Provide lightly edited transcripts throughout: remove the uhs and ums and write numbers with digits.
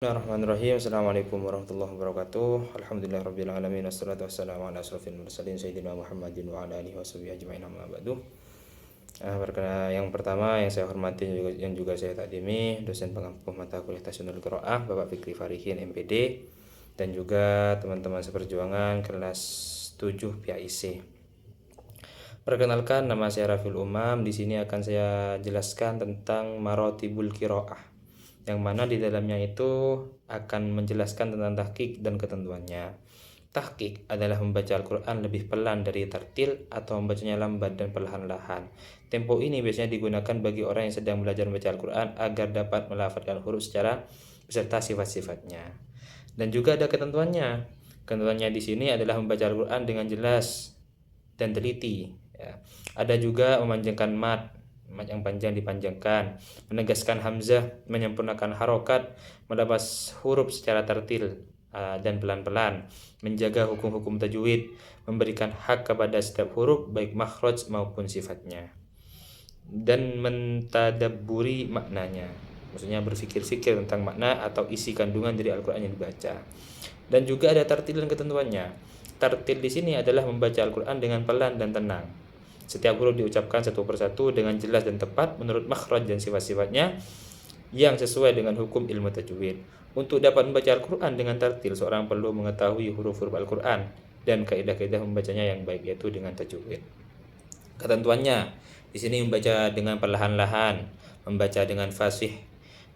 Bismillahirrahmanirrahim. Assalamualaikum warahmatullahi wabarakatuh. Alhamdulillahirabbil alamin wassalatu wassalamu ala asrofil mursalin sayyidina Muhammadin wa ala alihi washabihi ajmain amma ba'du. Yang pertama yang saya hormati yang juga saya takdimi dosen pengampu mata kuliah Tahsinul Qiraah Bapak Fikri Farihin MPD dan juga teman-teman seperjuangan kelas 7 PAIC. Perkenalkan, nama saya Rafil Umam. Di sini akan saya jelaskan tentang marotibul qiraah, yang mana di dalamnya itu akan menjelaskan tentang tahqiq dan ketentuannya. Tahqiq adalah membaca Al-Quran lebih pelan dari tartil atau membacanya lambat dan perlahan-lahan. Tempo ini biasanya digunakan bagi orang yang sedang belajar membaca Al-Quran agar dapat melafalkan huruf secara beserta sifat-sifatnya. Dan juga ada ketentuannya. Ketentuannya di sini adalah membaca Al-Quran dengan jelas dan teliti. Ya. Ada juga memanjangkan mat yang panjang dipanjangkan, menegaskan hamzah, menyempurnakan harokat, melepas huruf secara tertil dan pelan-pelan, menjaga hukum-hukum tajwid, memberikan hak kepada setiap huruf baik makhraj maupun sifatnya, dan mentadabburi maknanya. Maksudnya berfikir-fikir tentang makna atau isi kandungan dari Al-Quran yang dibaca. Dan juga ada tartil dan ketentuannya. Tartil di sini adalah membaca Al-Quran dengan pelan dan tenang. Setiap huruf diucapkan satu persatu dengan jelas dan tepat menurut makhraj dan sifat-sifatnya yang sesuai dengan hukum ilmu tajwid. Untuk dapat membaca Al-Quran dengan tartil, seorang perlu mengetahui huruf-huruf Al-Quran dan kaidah-kaidah membacanya yang baik, yaitu dengan tajwid. Ketentuannya di sini membaca dengan perlahan-lahan, membaca dengan fasih,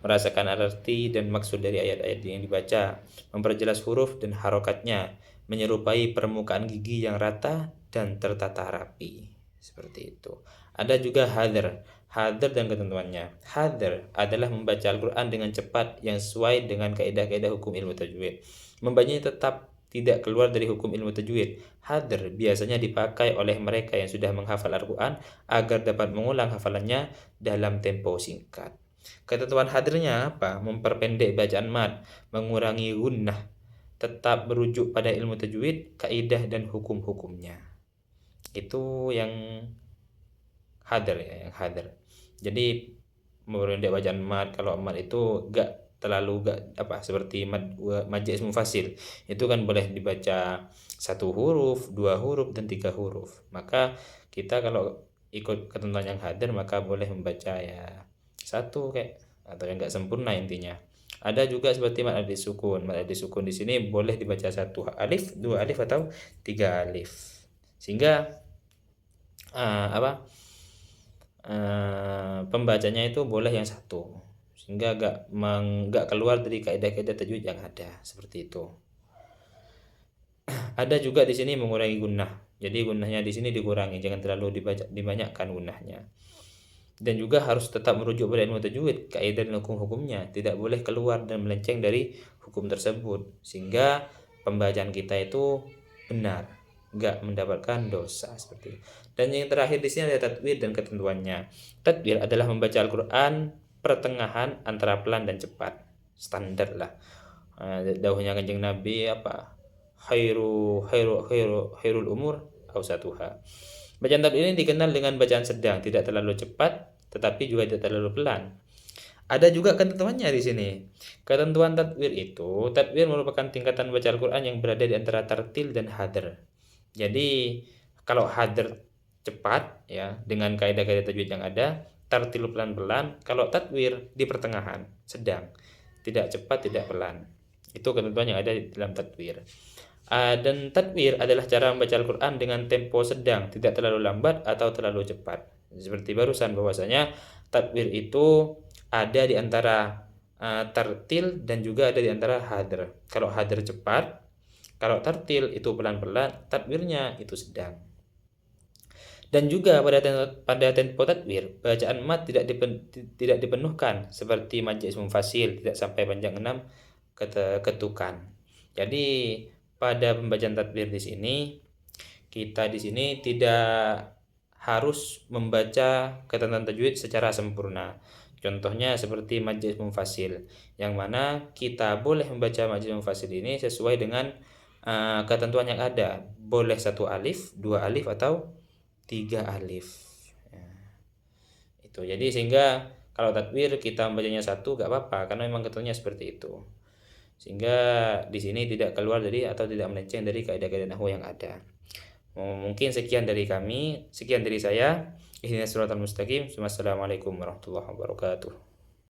merasakan arti dan maksud dari ayat-ayat yang dibaca, memperjelas huruf dan harokatnya, menyerupai permukaan gigi yang rata dan tertata rapi. Seperti itu. Ada juga hadar. Hadar dan ketentuannya. Hadar adalah membaca Al-Quran dengan cepat yang sesuai dengan kaidah-kaidah hukum ilmu tajwid. Membacanya tetap tidak keluar dari hukum ilmu tajwid. Hadar biasanya dipakai oleh mereka yang sudah menghafal Al-Quran agar dapat mengulang hafalannya dalam tempo singkat. Ketentuan hadirnya apa? Memperpendek bacaan mad, mengurangi gunnah, tetap merujuk pada ilmu tajwid, kaidah dan hukum-hukumnya. Itu yang hadir ya, yang hadir. Jadi memperpendek bacaan mad. Kalau mad itu gak terlalu seperti mad ismu fasil. Itu kan boleh dibaca satu huruf, dua huruf dan tiga huruf. Maka kita kalau ikut ketentuan yang hadir maka boleh membaca ya satu kayak atau yang enggak sempurna intinya. Ada juga seperti mad alif sukun. Mad alif sukun di sini boleh dibaca satu alif, dua alif atau tiga alif. Sehingga pembacanya itu boleh yang satu, sehingga enggak keluar dari kaidah-kaidah tajwid yang ada, seperti itu. Ada juga di sini mengurangi gunnah. Jadi gunnahnya di sini dikurangi, jangan terlalu dibanyakkan gunnahnya. Dan juga harus tetap merujuk pada ilmu tajwid, kaidah dan hukum-hukumnya, tidak boleh keluar dan melenceng dari hukum tersebut, sehingga pembacaan kita itu benar, enggak mendapatkan dosa seperti itu. Dan yang terakhir di sini ada tadbir dan ketentuannya. Tadbir adalah membaca Al-Qur'an pertengahan antara pelan dan cepat, standar lah. Dawuhnya Kanjeng Nabi khairul umur ausatuha. Bacaan tadbir ini dikenal dengan bacaan sedang, tidak terlalu cepat tetapi juga tidak terlalu pelan. Ada juga ketentuannya di sini. Ketentuan tadbir itu, tadbir merupakan tingkatan baca Al-Qur'an yang berada di antara tartil dan hadr. Jadi kalau hadr cepat ya dengan kaidah-kaidah tajwid yang ada, tartil pelan-pelan, kalau tadbir di pertengahan, sedang, tidak cepat, tidak pelan. Itu ketentuan yang ada di dalam tadbir. Dan tadbir adalah cara membaca Al-Quran dengan tempo sedang, tidak terlalu lambat atau terlalu cepat. Seperti barusan bahwasanya tadbir itu ada di antara tartil dan juga ada di antara hadr. Kalau hadr cepat, kalau tartil itu pelan-pelan, tadbirnya itu sedang. Dan juga pada tempo tadbir, bacaan mat tidak dipenuhkan seperti mad ismu fasil, tidak sampai panjang 6 ketukan. Jadi pada pembacaan tadbir di sini kita di sini tidak harus membaca ketentuan tajwid secara sempurna. Contohnya seperti mad ismu fasil, yang mana kita boleh membaca mad ismu fasil ini sesuai dengan ketentuan yang ada. Boleh satu alif, dua alif atau tiga alif. Ya, itu. Jadi sehingga kalau tadbir kita membacanya satu gak apa-apa karena memang ketentuannya seperti itu. sehingga di sini tidak keluar dari atau tidak melenceng dari kaidah-kaidah nahwu yang ada. Mungkin sekian dari kami, sekian dari saya. Ihdinas siratal mustaqim. Wassalamualaikum warahmatullahi wabarakatuh.